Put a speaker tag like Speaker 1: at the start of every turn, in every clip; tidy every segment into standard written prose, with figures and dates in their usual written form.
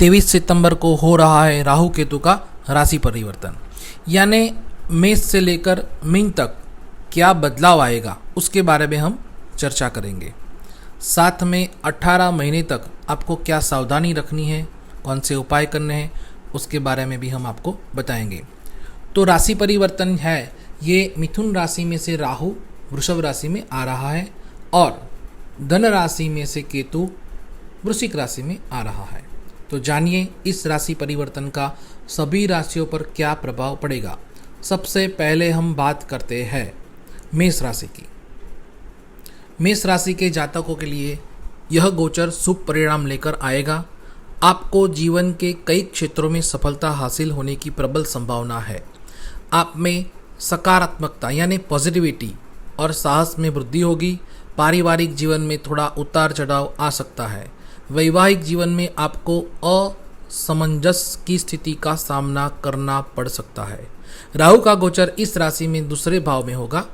Speaker 1: 23 सितंबर को हो रहा है राहु केतु का राशि परिवर्तन, यानी मेष से लेकर मीन तक क्या बदलाव आएगा उसके बारे में हम चर्चा करेंगे। साथ में 18 महीने तक आपको क्या सावधानी रखनी है, कौन से उपाय करने हैं, उसके बारे में भी हम आपको बताएंगे। तो राशि परिवर्तन है, ये मिथुन राशि में से राहु वृषभ राशि में आ रहा है और धन राशि में से केतु वृश्चिक राशि में आ रहा है। तो जानिए इस राशि परिवर्तन का सभी राशियों पर क्या प्रभाव पड़ेगा। सबसे पहले हम बात करते हैं मेष राशि की। मेष राशि के जातकों के लिए यह गोचर शुभ परिणाम लेकर आएगा। आपको जीवन के कई क्षेत्रों में सफलता हासिल होने की प्रबल संभावना है। आप में सकारात्मकता यानी पॉजिटिविटी और साहस में वृद्धि होगी। पारिवारिक जीवन में थोड़ा उतार चढ़ाव आ सकता है। वैवाहिक जीवन में आपको असमंजस की स्थिति का सामना करना पड़ सकता है। राहु का गोचर इस राशि में दूसरे भाव में होगा,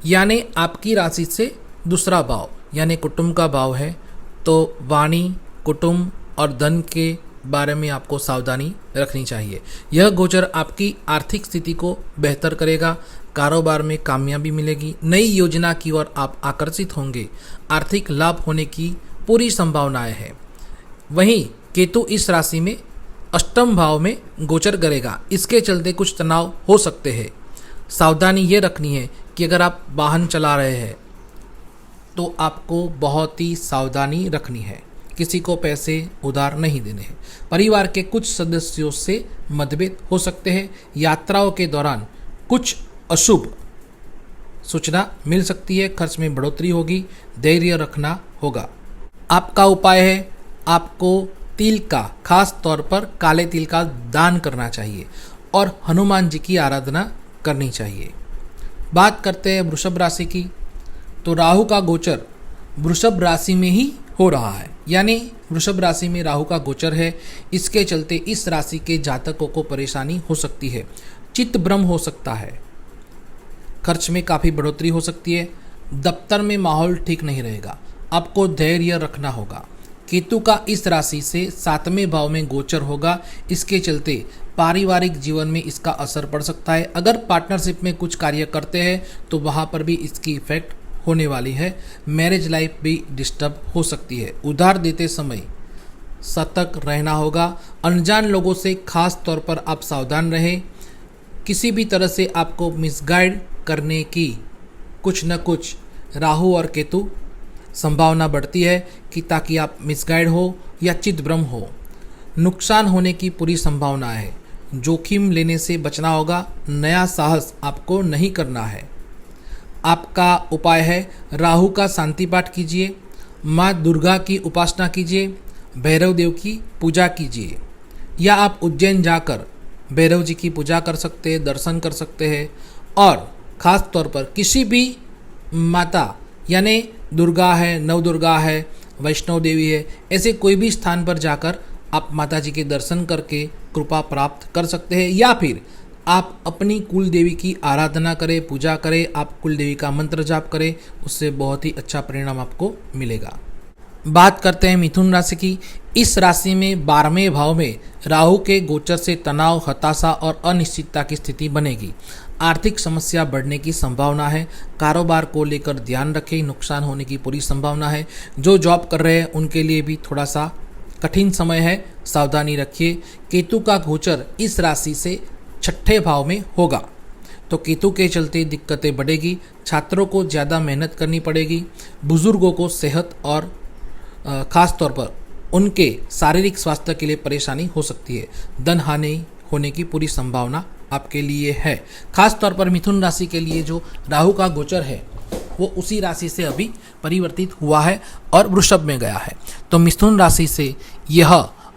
Speaker 1: यानी आपकी राशि से दूसरा भाव यानी कुटुंब का भाव है। तो वाणी, कुटुंब और धन के बारे में आपको सावधानी रखनी चाहिए। यह गोचर आपकी आर्थिक स्थिति को बेहतर करेगा। कारोबार में कामयाबी मिलेगी। नई योजना की ओर आप आकर्षित होंगे। आर्थिक लाभ होने की पूरी संभावनाएं हैं। वहीं केतु इस राशि में अष्टम भाव में गोचर करेगा। इसके चलते कुछ तनाव हो सकते हैं। सावधानी ये रखनी है कि अगर आप वाहन चला रहे हैं तो आपको बहुत ही सावधानी रखनी है। किसी को पैसे उधार नहीं देने हैं। परिवार के कुछ सदस्यों से मतभेद हो सकते हैं। यात्राओं के दौरान कुछ अशुभ सूचना मिल सकती है। खर्च में बढ़ोतरी होगी। धैर्य रखना होगा। आपका उपाय है, आपको तिल का, खास तौर पर काले तिल का दान करना चाहिए और हनुमान जी की आराधना करनी चाहिए। बात करते हैं वृषभ राशि की। तो राहु का गोचर वृषभ राशि में ही हो रहा है, यानी वृषभ राशि में राहु का गोचर है। इसके चलते इस राशि के जातकों को परेशानी हो सकती है। चित्त भ्रम हो सकता है। खर्च में काफ़ी बढ़ोतरी हो सकती है। दफ्तर में माहौल ठीक नहीं रहेगा। आपको धैर्य रखना होगा। केतु का इस राशि से 7वें भाव में गोचर होगा। इसके चलते पारिवारिक जीवन में इसका असर पड़ सकता है। अगर पार्टनरशिप में कुछ कार्य करते हैं तो वहाँ पर भी इसकी इफेक्ट होने वाली है। मैरिज लाइफ भी डिस्टर्ब हो सकती है। उधार देते समय सतर्क रहना होगा। अनजान लोगों से खास तौर पर आप सावधान रहें। किसी भी तरह से आपको मिसगाइड करने की कुछ न कुछ राहु और केतु संभावना बढ़ती है कि ताकि आप मिसगाइड हो या चित्तभ्रम हो। नुकसान होने की पूरी संभावना है। जोखिम लेने से बचना होगा। नया साहस आपको नहीं करना है। आपका उपाय है, राहु का शांति पाठ कीजिए, माँ दुर्गा की उपासना कीजिए, भैरव देव की पूजा कीजिए, या आप उज्जैन जाकर भैरव जी की पूजा कर सकते हैं, दर्शन कर सकते हैं। और ख़ास तौर पर किसी भी माता यानी दुर्गा है, नवदुर्गा है, वैष्णव देवी है, ऐसे कोई भी स्थान पर जाकर आप माता जी के दर्शन करके कृपा प्राप्त कर सकते हैं। या फिर आप अपनी कुल देवी की आराधना करें, पूजा करें, आप कुल देवी का मंत्र जाप करें, उससे बहुत ही अच्छा परिणाम आपको मिलेगा। बात करते हैं मिथुन राशि की। इस राशि में 12वें भाव में राहु के गोचर से तनाव, हताशा और अनिश्चितता की स्थिति बनेगी। आर्थिक समस्या बढ़ने की संभावना है। कारोबार को लेकर ध्यान रखें, नुकसान होने की पूरी संभावना है। जो जॉब कर रहे हैं उनके लिए भी थोड़ा सा कठिन समय है, सावधानी रखिए। केतु का गोचर इस राशि से 6ठे भाव में होगा, तो केतु के चलते दिक्कतें बढ़ेगी। छात्रों को ज़्यादा मेहनत करनी पड़ेगी। बुजुर्गों को सेहत और ख़ास तौर पर उनके शारीरिक स्वास्थ्य के लिए परेशानी हो सकती है। धन हानि होने की पूरी संभावना आपके लिए है। खास तौर पर मिथुन राशि के लिए जो राहु का गोचर है वो उसी राशि से अभी परिवर्तित हुआ है और वृषभ में गया है। तो मिथुन राशि से यह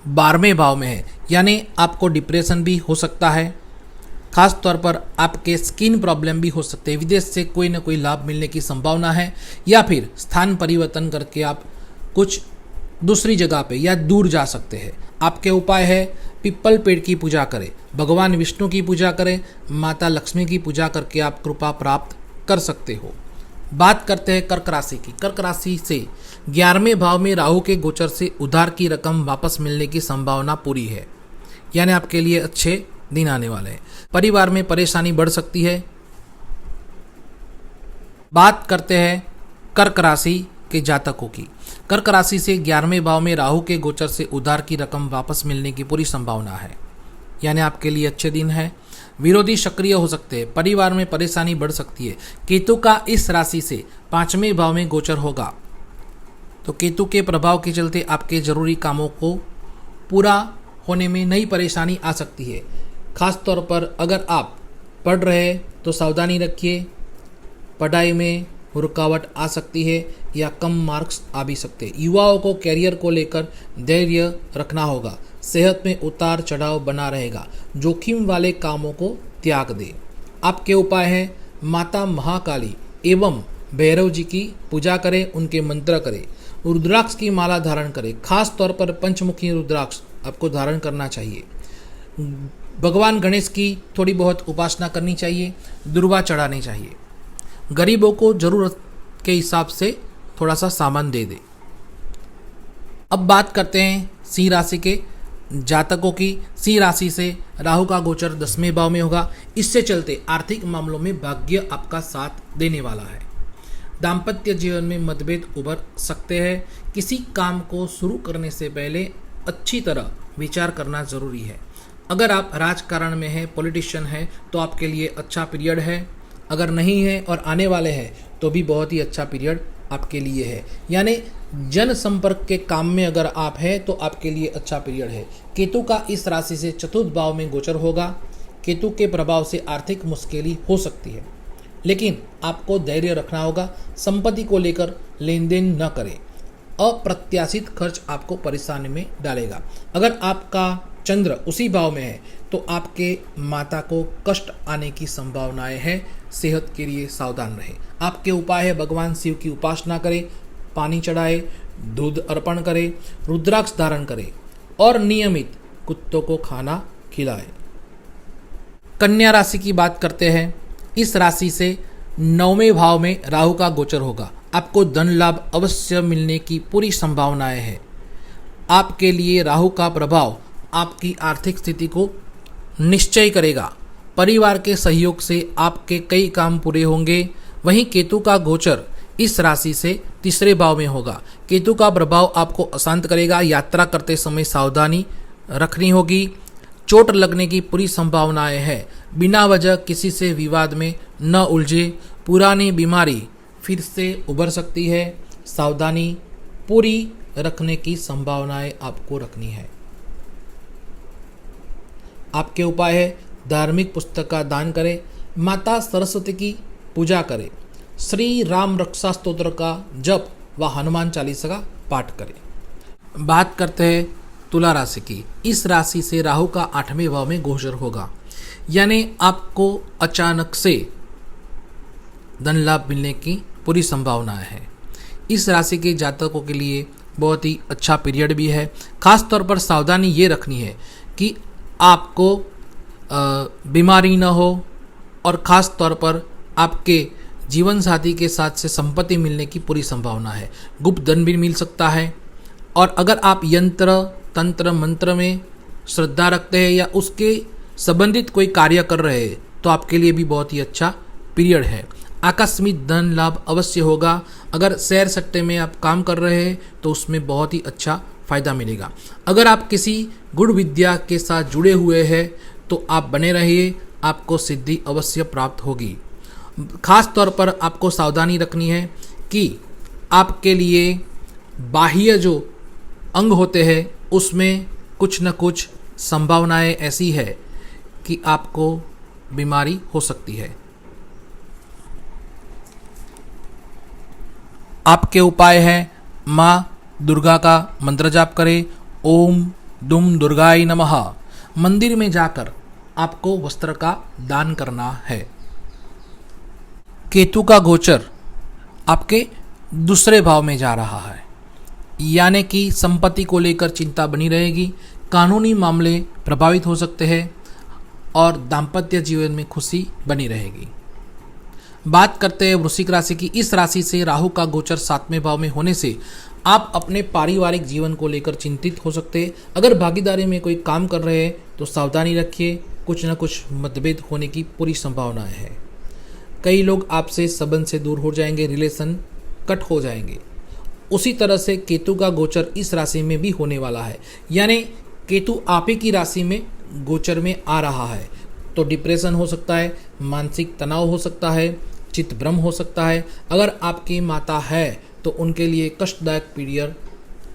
Speaker 1: 12वें भाव में है, यानी आपको डिप्रेशन भी हो सकता है। खास तौर पर आपके स्किन प्रॉब्लम भी हो सकते हैं। विदेश से कोई ना कोई लाभ मिलने की संभावना है, या फिर स्थान परिवर्तन करके आप कुछ दूसरी जगह पे या दूर जा सकते हैं। आपके उपाय है, पिपल पेड़ की पूजा करें, भगवान विष्णु की पूजा करें, माता लक्ष्मी की पूजा करके आप कृपा प्राप्त कर सकते हो। बात करते हैं कर्क राशि की। कर्क राशि से 11वें भाव में राहु के गोचर से उधार की रकम वापस मिलने की संभावना पूरी है, यानी आपके लिए अच्छे दिन आने वाले हैं। परिवार में परेशानी बढ़ सकती है। बात करते हैं कर्क राशि के जातकों की। कर्क राशि से 11वें भाव में राहु के गोचर से उधार की रकम वापस मिलने की पूरी संभावना है, यानी आपके लिए अच्छे दिन है। विरोधी सक्रिय हो सकते हैं, परिवार में परेशानी बढ़ सकती है। केतु का इस राशि से 5वें भाव में गोचर होगा, तो केतु के प्रभाव के चलते आपके जरूरी कामों को पूरा होने में नई परेशानी आ सकती है। खास तौर पर अगर आप पढ़ रहे हैं तो सावधानी रखिए, पढ़ाई में रुकावट आ सकती है या कम मार्क्स आ भी सकते हैं। युवाओं को कैरियर को लेकर धैर्य रखना होगा। सेहत में उतार चढ़ाव बना रहेगा। जोखिम वाले कामों को त्याग दें। आपके उपाय है माता महाकाली एवं भैरव जी की पूजा करें, उनके मंत्र करें, रुद्राक्ष की माला धारण करें। खास तौर पर पंचमुखी रुद्राक्ष आपको धारण करना चाहिए। भगवान गणेश की थोड़ी बहुत उपासना करनी चाहिए, दुर्वा चढ़ानी चाहिए। गरीबों को जरूरत के हिसाब से थोड़ा सा सामान दे दे। अब बात करते हैं सिंह राशि के जातकों की। सिंह राशि से राहु का गोचर 10वें भाव में होगा। इससे चलते आर्थिक मामलों में भाग्य आपका साथ देने वाला है। दाम्पत्य जीवन में मतभेद उभर सकते हैं। किसी काम को शुरू करने से पहले अच्छी तरह विचार करना जरूरी है। अगर आप राजकारण में हैं, पॉलिटिशियन हैं, तो आपके लिए अच्छा पीरियड है। अगर नहीं है और आने वाले हैं तो भी बहुत ही अच्छा पीरियड आपके लिए है। यानी जन संपर्क के काम में अगर आप हैं तो आपके लिए अच्छा पीरियड है। केतु का इस राशि से 4th भाव में गोचर होगा। केतु के प्रभाव से आर्थिक मुश्किलें हो सकती है, लेकिन आपको धैर्य रखना होगा। संपत्ति को लेकर लेन देन न करें। अप्रत्याशित खर्च आपको परेशानी में डालेगा। अगर आपका चंद्र उसी भाव में है तो आपके माता को कष्ट आने की संभावनाएं हैं। सेहत के लिए सावधान रहें। आपके उपाय है भगवान शिव की उपासना करें, पानी चढ़ाए, दूध अर्पण करें, रुद्राक्ष धारण करें और नियमित कुत्तों को खाना खिलाएं। कन्या राशि की बात करते हैं। इस राशि से 9वें भाव में राहु का गोचर होगा। आपको धन लाभ अवश्य मिलने की पूरी संभावनाएं हैं। आपके लिए राहु का प्रभाव आपकी आर्थिक स्थिति को निश्चय करेगा। परिवार के सहयोग से आपके कई काम पूरे होंगे। वहीं केतु का गोचर इस राशि से 3रे भाव में होगा। केतु का प्रभाव आपको अशांत करेगा। यात्रा करते समय सावधानी रखनी होगी। चोट लगने की पूरी संभावनाएं है। बिना वजह किसी से विवाद में न उलझे। पुरानी बीमारी फिर से उभर सकती है। सावधानी पूरी रखने की संभावनाएं आपको रखनी है। आपके उपाय है धार्मिक पुस्तक का दान करें, माता सरस्वती की पूजा करें, श्री राम रक्षा स्तोत्र का जप व हनुमान चालीसा का पाठ करें। बात करते हैं तुला राशि की। इस राशि से राहु का 8वें भाव में गोचर होगा, यानी आपको अचानक से धन लाभ मिलने की पूरी संभावना है। इस राशि के जातकों के लिए बहुत ही अच्छा पीरियड भी है। खास तौर पर सावधानी ये रखनी है कि आपको बीमारी न हो और ख़ास तौर पर आपके जीवन साथी के साथ से संपत्ति मिलने की पूरी संभावना है। गुप्त धन भी मिल सकता है। और अगर आप यंत्र तंत्र मंत्र में श्रद्धा रखते हैं या उसके संबंधित कोई कार्य कर रहे हैं तो आपके लिए भी बहुत ही अच्छा पीरियड है। आकस्मिक धन लाभ अवश्य होगा। अगर शेयर सट्टे में आप काम कर रहे हैं तो उसमें बहुत ही अच्छा फायदा मिलेगा। अगर आप किसी गुड़ विद्या के साथ जुड़े हुए हैं तो आप बने रहिए, आपको सिद्धि अवश्य प्राप्त होगी। खास तौर पर आपको सावधानी रखनी है कि आपके लिए बाह्य जो अंग होते हैं उसमें कुछ न कुछ संभावनाएं ऐसी है कि आपको बीमारी हो सकती है। आपके उपाय है माँ दुर्गा का मंत्र जाप करें, ओम दुम दुर्गाय नमः। मंदिर में जाकर आपको वस्त्र का दान करना है। केतु का गोचर आपके 2रे भाव में जा रहा है, यानी कि संपत्ति को लेकर चिंता बनी रहेगी। कानूनी मामले प्रभावित हो सकते हैं और दाम्पत्य जीवन में खुशी बनी रहेगी। बात करते हैं वृश्चिक राशि की। इस राशि से राहु का गोचर 7वें भाव में होने से आप अपने पारिवारिक जीवन को लेकर चिंतित हो सकते हैं। अगर भागीदारी में कोई काम कर रहे हैं तो सावधानी रखिए, कुछ न कुछ मतभेद होने की पूरी संभावनाएं है। कई लोग आपसे संबंध से दूर हो जाएंगे, रिलेशन कट हो जाएंगे। उसी तरह से केतु का गोचर इस राशि में भी होने वाला है, यानी केतु आप ही की राशि में गोचर में आ रहा है तो डिप्रेशन हो सकता है, मानसिक तनाव हो सकता है, चित्त भ्रम हो सकता है। अगर आपकी माता है तो उनके लिए कष्टदायक पीरियड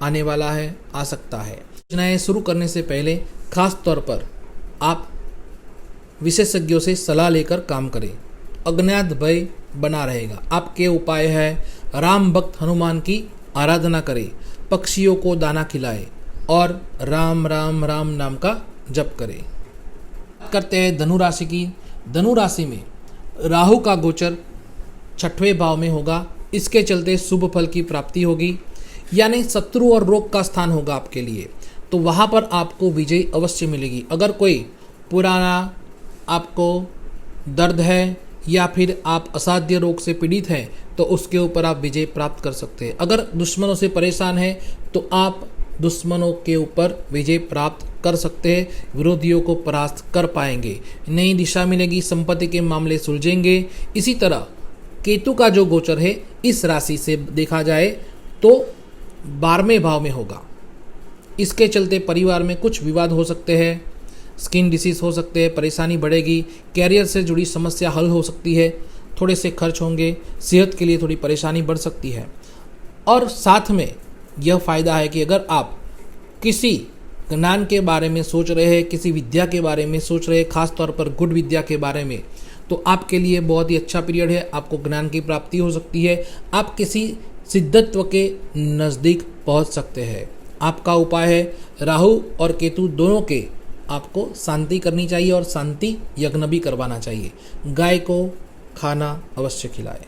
Speaker 1: आने वाला है, आ सकता है। योजनाएं शुरू करने से पहले खास तौर पर आप विशेषज्ञों से सलाह लेकर काम करें। अज्ञात भय बना रहेगा। आपके उपाय है राम भक्त हनुमान की आराधना करें, पक्षियों को दाना खिलाएं और राम राम राम नाम का जप करें। करते हैं धनु राशि की। धनु राशि में राहु का गोचर 6वें भाव में होगा। इसके चलते शुभ फल की प्राप्ति होगी, यानी शत्रु और रोग का स्थान होगा आपके लिए, तो वहाँ पर आपको विजय अवश्य मिलेगी। अगर कोई पुराना आपको दर्द है या फिर आप असाध्य रोग से पीड़ित हैं तो उसके ऊपर आप विजय प्राप्त कर सकते हैं। अगर दुश्मनों से परेशान हैं तो आप दुश्मनों के ऊपर विजय प्राप्त कर सकते हैं, विरोधियों को परास्त कर पाएंगे, नई दिशा मिलेगी, संपत्ति के मामले सुलझेंगे। इसी तरह केतु का जो गोचर है इस राशि से देखा जाए तो 12वें भाव में होगा। इसके चलते परिवार में कुछ विवाद हो सकते हैं, स्किन डिसीज हो सकते हैं, परेशानी बढ़ेगी, कैरियर से जुड़ी समस्या हल हो सकती है, थोड़े से खर्च होंगे, सेहत के लिए थोड़ी परेशानी बढ़ सकती है। और साथ में यह फ़ायदा है कि अगर आप किसी ज्ञान के बारे में सोच रहे हैं, किसी विद्या के बारे में सोच रहे हैं, खास तौर पर गुड विद्या के बारे में, तो आपके लिए बहुत ही अच्छा पीरियड है। आपको ज्ञान की प्राप्ति हो सकती है, आप किसी सिद्धत्व के नज़दीक पहुंच सकते हैं। आपका उपाय है राहु और केतु दोनों के आपको शांति करनी चाहिए और शांति यज्ञ भी करवाना चाहिए। गाय को खाना अवश्य खिलाए।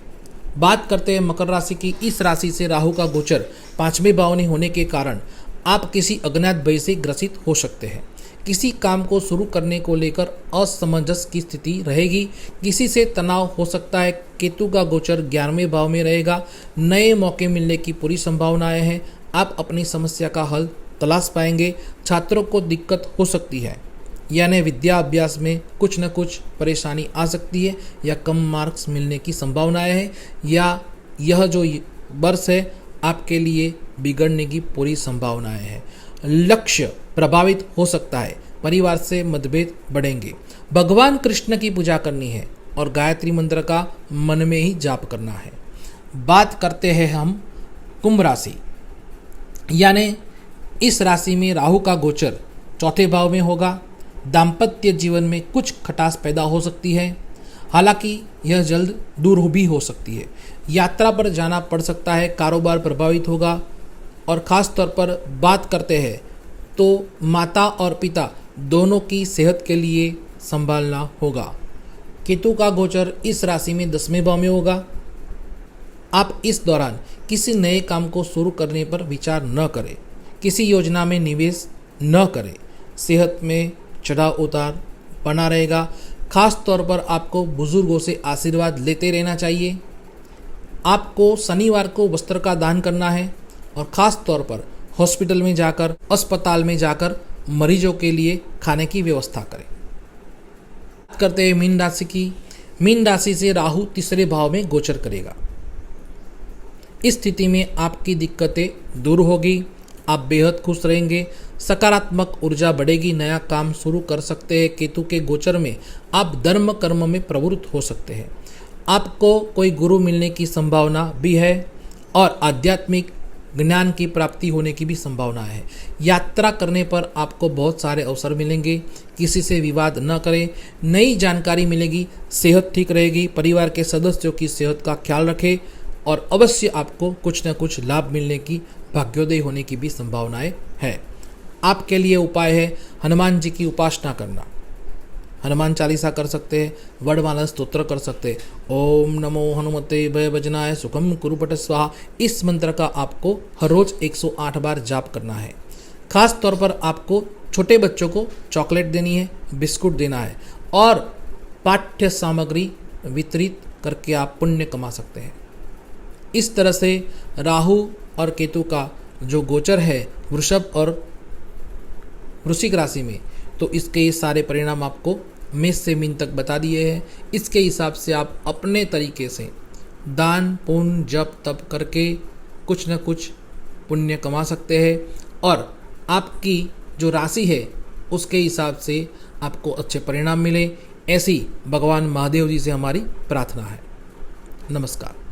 Speaker 1: बात करते हैं मकर राशि की। इस राशि से राहु का गोचर 5वें भाव में होने के कारण आप किसी अज्ञात भय से ग्रसित हो सकते हैं। किसी काम को शुरू करने को लेकर असमंजस की स्थिति रहेगी, किसी से तनाव हो सकता है। केतु का गोचर 11वें भाव में रहेगा। नए मौके मिलने की पूरी संभावनाएं हैं। आप अपनी समस्या का हल तलाश पाएंगे। छात्रों को दिक्कत हो सकती है, यानी विद्या अभ्यास में कुछ न कुछ परेशानी आ सकती है या कम मार्क्स मिलने की संभावनाएं हैं, या यह जो वर्ष है आपके लिए बिगड़ने की पूरी संभावनाएं हैं। लक्ष्य प्रभावित हो सकता है, परिवार से मतभेद बढ़ेंगे। भगवान कृष्ण की पूजा करनी है और गायत्री मंत्र का मन में ही जाप करना है। बात करते हैं हम कुंभ राशि, यानी इस राशि में राहु का गोचर 4थे भाव में होगा। दाम्पत्य जीवन में कुछ खटास पैदा हो सकती है, हालांकि यह जल्द दूर भी हो सकती है। यात्रा पर जाना पड़ सकता है, कारोबार प्रभावित होगा। और ख़ास तौर पर बात करते हैं तो माता और पिता दोनों की सेहत के लिए संभालना होगा। केतु का गोचर इस राशि में 10वें भाव में होगा। आप इस दौरान किसी नए काम को शुरू करने पर विचार न करें, किसी योजना में निवेश न करें। सेहत में चढ़ाव उतार बना रहेगा। खास तौर पर आपको बुजुर्गों से आशीर्वाद लेते रहना चाहिए। आपको शनिवार को वस्त्र का दान करना है और ख़ास तौर पर हॉस्पिटल में जाकर, अस्पताल में जाकर मरीजों के लिए खाने की व्यवस्था करें। बात करते हैं मीन राशि की। मीन राशि से राहु 3रे भाव में गोचर करेगा। इस स्थिति में आपकी दिक्कतें दूर होगी, आप बेहद खुश रहेंगे, सकारात्मक ऊर्जा बढ़ेगी, नया काम शुरू कर सकते हैं। केतु के गोचर में आप धर्म कर्म में प्रवृत्त हो सकते हैं। आपको कोई गुरु मिलने की संभावना भी है और आध्यात्मिक ज्ञान की प्राप्ति होने की भी संभावना है। यात्रा करने पर आपको बहुत सारे अवसर मिलेंगे। किसी से विवाद न करें, नई जानकारी मिलेगी, सेहत ठीक रहेगी। परिवार के सदस्यों की सेहत का ख्याल रखें और अवश्य आपको कुछ न कुछ लाभ मिलने की, भाग्योदय होने की भी संभावनाएं है। आपके लिए उपाय है हनुमान जी की उपासना करना। हनुमान चालीसा कर सकते हैं, वर्णमाला स्तोत्र कर सकते हैं। ओम नमो हनुमते भय भजनाय सुखम कुरुपट स्वाहा, इस मंत्र का आपको हर रोज 108 बार जाप करना है। खास तौर पर आपको छोटे बच्चों को चॉकलेट देनी है, बिस्कुट देना है और पाठ्य सामग्री वितरित करके आप पुण्य कमा सकते हैं। इस तरह से राहु और केतु का जो गोचर है वृषभ और वृश्चिक राशि में, तो इसके ये सारे परिणाम आपको मेष से मीन तक बता दिए हैं। इसके हिसाब से आप अपने तरीके से दान पुण्य जप तप करके कुछ न कुछ पुण्य कमा सकते हैं और आपकी जो राशि है उसके हिसाब से आपको अच्छे परिणाम मिले, ऐसी भगवान महादेव जी से हमारी प्रार्थना है। नमस्कार।